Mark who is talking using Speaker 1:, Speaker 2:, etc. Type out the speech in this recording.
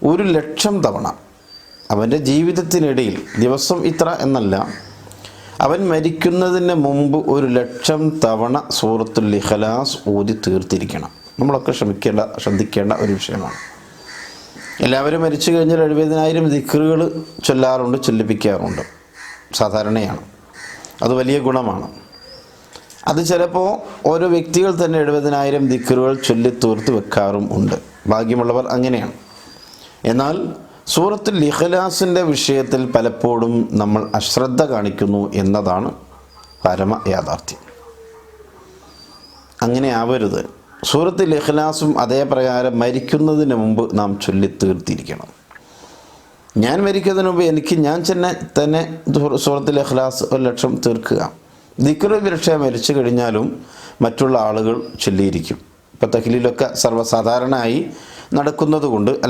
Speaker 1: 1,00,000 തവണ അവൻ്റെ ജീവിതത്തിനിടയിൽ, ദിവസം ഇത്ര എന്നല്ല, അവൻ മരിക്കുന്നതിന് മുമ്പ് 1,00,000 തവണ സൂറത്തുൽ ഇഖ്ലാസ് ഓതി തീർത്തിരിക്കണം. നമ്മളൊക്കെ ശ്രദ്ധിക്കേണ്ട ഒരു വിഷയമാണ്. എല്ലാവരും മരിച്ചു കഴിഞ്ഞാൽ 70,000 ദിക്റുകൾ ചൊല്ലാറുണ്ട്, ചൊല്ലിപ്പിക്കാറുണ്ട്, സാധാരണയാണ്. അത് വലിയ ഗുണമാണ്. അത് ചിലപ്പോൾ ഓരോ വ്യക്തികൾ തന്നെ 70,000 ദിക്റുകൾ ചൊല്ലി തീർത്ത് വെക്കാറും ഉണ്ട്. ഭാഗ്യമുള്ളവർ അങ്ങനെയാണ്. എന്നാൽ സൂറത്തുൽ ഇഖ്ലാസിൻ്റെ വിഷയത്തിൽ പലപ്പോഴും നമ്മൾ അശ്രദ്ധ കാണിക്കുന്നു എന്നതാണ് പരമ യാഥാർത്ഥ്യം. അങ്ങനെ ആവരുത്. സൂറത്തുൽ ഇഖ്ലാസും അതേ പ്രകാരം മരിക്കുന്നതിന് മുമ്പ് നാം ചൊല്ലി തീർത്തിരിക്കണം. ഞാൻ മരിക്കുന്നതിന് മുമ്പ് ഞാൻ തന്നെ സൂറത്തുൽ ഇഖ്ലാസ് 1,00,000 തീർക്കുക. ദിക്ർ വിരക്ഷ മരിച്ചു കഴിഞ്ഞാലും മറ്റുള്ള ആളുകൾ ചൊല്ലിയിരിക്കും. ഇപ്പോൾ തഹ്ലീലൊക്കെ സർവ്വസാധാരണമായി നടക്കുന്നത് കൊണ്ട്